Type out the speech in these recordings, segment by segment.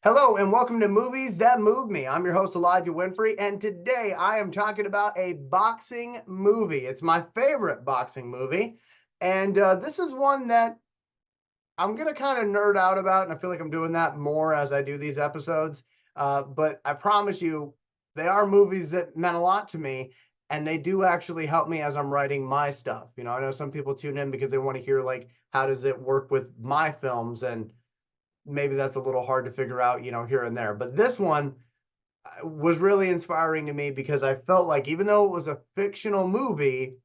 Hello and welcome to Movies That Move Me. I'm your host, Elijah Winfrey, and today I am talking about a boxing movie. It's my favorite boxing movie, and this is one that I'm going to kind of nerd out about, and I feel like I'm doing that more as I do these episodes. But I promise you, they are movies that meant a lot to me, and they do actually help me as I'm writing my stuff. I know some people tune in because they want to hear, like, how does it work with my films, and maybe that's a little hard to figure out, here and there. But this one was really inspiring to me because I felt like even though it was a fictional movie,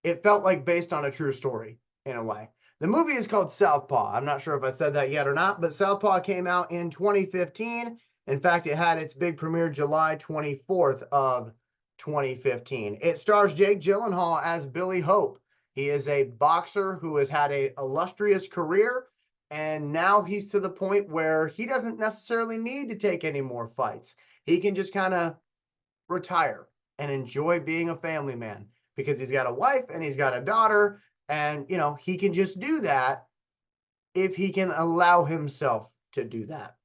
it felt like based on a true story in a way. The movie is called Southpaw. I'm not sure if I said that yet or not, but Southpaw came out in 2015. In fact, it had its big premiere July 24th of 2015. It stars Jake Gyllenhaal as Billy Hope. He is a boxer who has had an illustrious career, and now he's to the point where he doesn't necessarily need to take any more fights. He can just kind of retire and enjoy being a family man because he's got a wife and he's got a daughter, and he can just do that if he can allow himself to do that,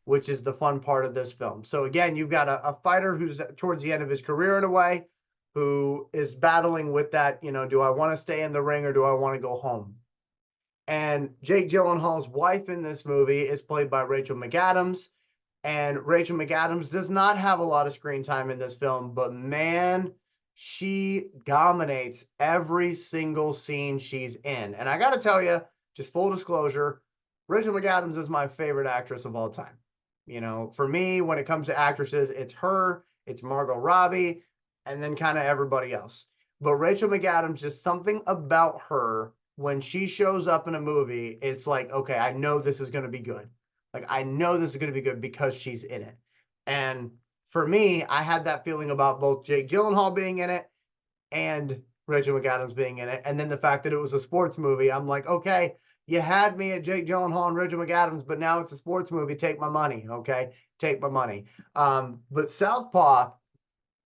which is the fun part of this film. So again, you've got a fighter who's towards the end of his career in a way, who is battling with that, do I want to stay in the ring or do I want to go home? And Jake Gyllenhaal's wife in this movie is played by Rachel McAdams. And Rachel McAdams does not have a lot of screen time in this film, but man, she dominates every single scene she's in. And I got to tell you, just full disclosure, Rachel McAdams is my favorite actress of all time. For me, when it comes to actresses, it's her, it's Margot Robbie, and then kind of everybody else. But Rachel McAdams, just something about her when she shows up in a movie, it's like, okay, I know this is going to be good. Like, I know this is going to be good because she's in it. And for me, I had that feeling about both Jake Gyllenhaal being in it and Rachel McAdams being in it. And then the fact that it was a sports movie, I'm like, okay, you had me at Jake Gyllenhaal and Rachel McAdams, but now it's a sports movie. Take my money, okay? Take my money. But Southpaw,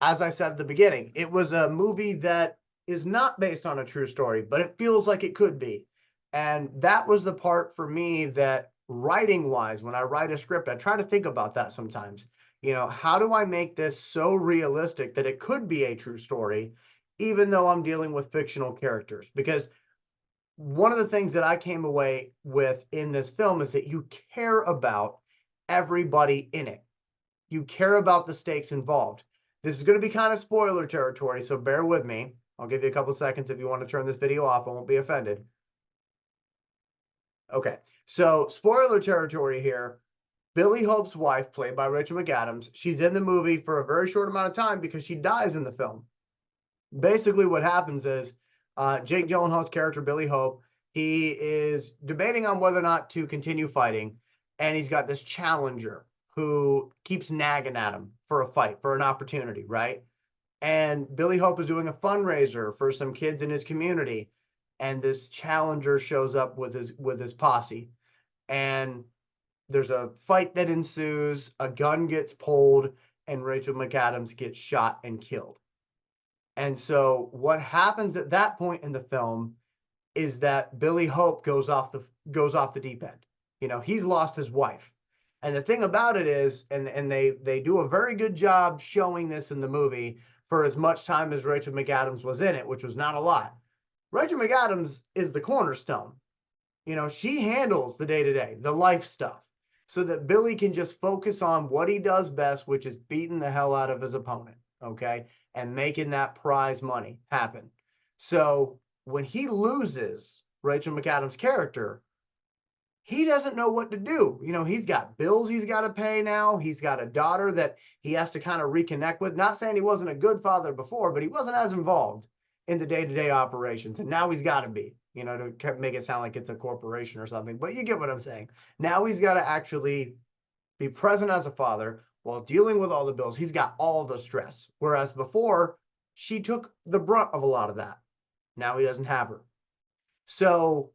as I said at the beginning, it was a movie that is not based on a true story, but it feels like it could be. And that was the part for me that writing wise, when I write a script, I try to think about that sometimes. How do I make this so realistic that it could be a true story, even though I'm dealing with fictional characters? Because one of the things that I came away with in this film is that you care about everybody in it. You care about the stakes involved. This is going to be kind of spoiler territory, so bear with me. I'll give you a couple seconds if you want to turn this video off. I won't be offended. Okay, so spoiler territory here. Billy Hope's wife, played by Rachel McAdams, she's in the movie for a very short amount of time because she dies in the film. Basically, what happens is Jake Gyllenhaal's character, Billy Hope, he is debating on whether or not to continue fighting, and he's got this challenger who keeps nagging at him for a fight, for an opportunity, right? And Billy Hope is doing a fundraiser for some kids in his community, and this challenger shows up with his posse, and there's a fight that ensues, a gun gets pulled, and Rachel McAdams gets shot and killed. And so what happens at that point in the film is that Billy Hope goes off the deep end. He's lost his wife. And the thing about it is, and they do a very good job showing this in the movie for as much time as Rachel McAdams was in it, which was not a lot. Rachel McAdams is the cornerstone. She handles the day-to-day, the life stuff, so that Billy can just focus on what he does best, which is beating the hell out of his opponent, okay, and making that prize money happen. So when he loses Rachel McAdams' character, he doesn't know what to do. He's got bills he's got to pay now. He's got a daughter that he has to kind of reconnect with. Not saying he wasn't a good father before, but he wasn't as involved in the day-to-day operations. And now he's got to be, to make it sound like it's a corporation or something. But you get what I'm saying. Now he's got to actually be present as a father while dealing with all the bills. He's got all the stress. Whereas before, she took the brunt of a lot of that. Now he doesn't have her. So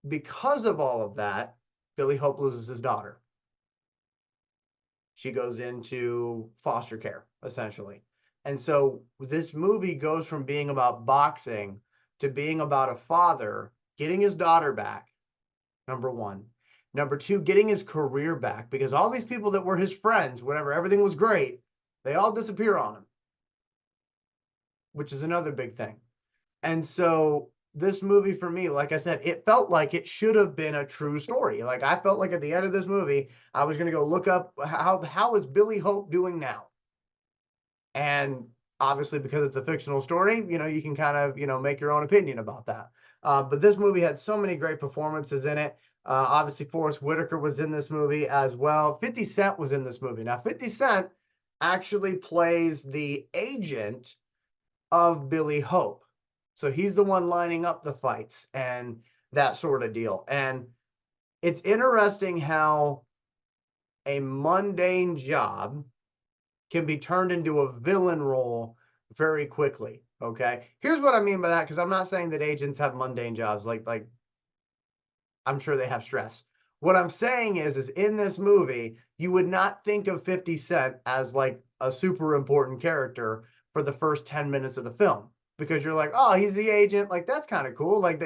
because of all of that, Billy Hope loses his daughter. She goes into foster care, essentially. And so this movie goes from being about boxing to being about a father getting his daughter back, number one. Number two, getting his career back, because all these people that were his friends, whenever everything was great, they all disappear on him, which is another big thing. And so this movie for me, like I said, it felt like it should have been a true story. Like I felt like at the end of this movie, I was going to go look up how is Billy Hope doing now? And obviously, because it's a fictional story, you can kind of, make your own opinion about that. But this movie had so many great performances in it. Obviously, Forrest Whitaker was in this movie as well. 50 Cent was in this movie. Now, 50 Cent actually plays the agent of Billy Hope. So he's the one lining up the fights and that sort of deal. And it's interesting how a mundane job can be turned into a villain role very quickly. Okay. Here's what I mean by that, because I'm not saying that agents have mundane jobs. Like I'm sure they have stress. What I'm saying is in this movie, you would not think of 50 Cent as like a super important character for the first 10 minutes of the film, because you're like, oh, he's the agent. Like, that's kind of cool. Like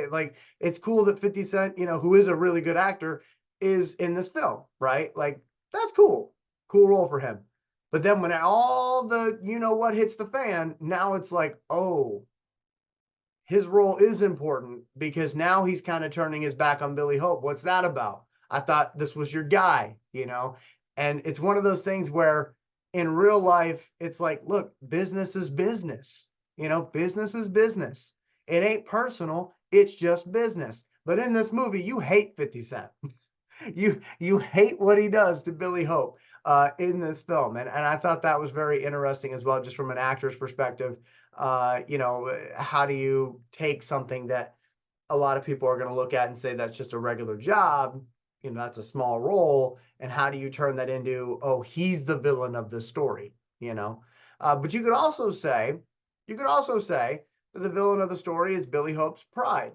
it's cool that 50 Cent, who is a really good actor, is in this film, right? Like, that's cool. Cool role for him. But then when all the, what hits the fan, now it's like, oh, his role is important, because now he's kind of turning his back on Billy Hope. What's that about? I thought this was your guy, And it's one of those things where in real life, it's like, look, business is business. Business is business. It ain't personal. It's just business. But in this movie, you hate 50 Cent. you hate what he does to Billy Hope in this film. And I thought that was very interesting as well, just from an actor's perspective. How do you take something that a lot of people are going to look at and say that's just a regular job, that's a small role, and how do you turn that into, oh, he's the villain of the story, but you could also say that the villain of the story is Billy Hope's pride,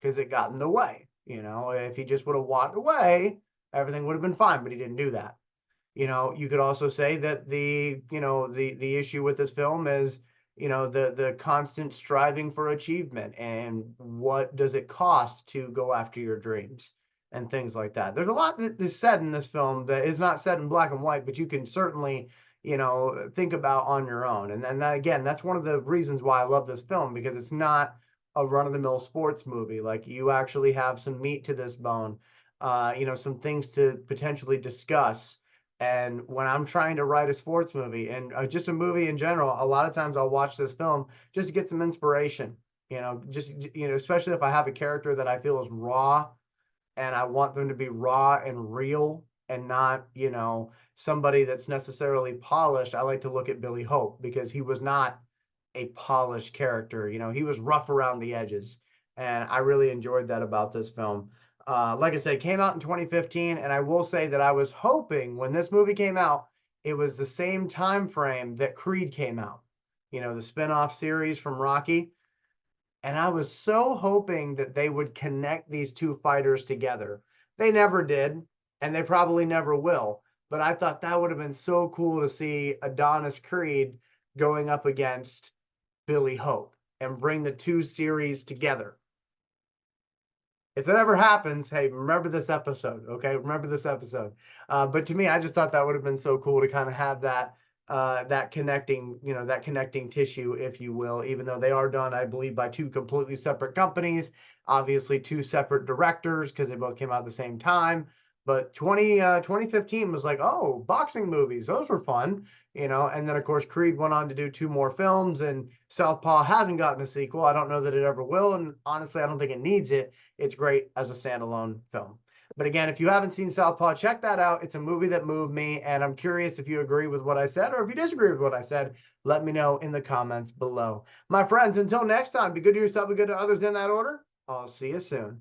because it got in the way. If he just would have walked away, everything would have been fine, but he didn't do that. You could also say that the issue with this film is, the constant striving for achievement, and what does it cost to go after your dreams and things like that. There's a lot that is said in this film that is not said in black and white, but you can certainly, think about on your own. And then again, that's one of the reasons why I love this film, because it's not a run-of-the-mill sports movie. Like, you actually have some meat to this bone, some things to potentially discuss. And when I'm trying to write a sports movie, and just a movie in general, a lot of times I'll watch this film just to get some inspiration, especially if I have a character that I feel is raw, and I want them to be raw and real, and not, somebody that's necessarily polished. I like to look at Billy Hope, because he was not a polished character. He was rough around the edges. And I really enjoyed that about this film. Like I said, it came out in 2015, and I will say that I was hoping when this movie came out, it was the same time frame that Creed came out, the spin-off series from Rocky. And I was so hoping that they would connect these two fighters together. They never did, and they probably never will. But I thought that would have been so cool to see Adonis Creed going up against Billy Hope and bring the two series together. If that ever happens, hey, remember this episode, okay? Remember this episode. But to me, I just thought that would have been so cool to kind of have that connecting tissue, if you will, even though they are done, I believe, by two completely separate companies, obviously two separate directors, because they both came out at the same time. But 2015 was like, oh, boxing movies, those were fun, and then of course Creed went on to do two more films, and Southpaw hasn't gotten a sequel. I don't know that it ever will, and honestly, I don't think it needs it. It's great as a standalone film. But again, if you haven't seen Southpaw, check that out. It's a movie that moved me, and I'm curious if you agree with what I said, or if you disagree with what I said. Let me know in the comments below. My friends, until next time, be good to yourself, be good to others, in that order. I'll see you soon.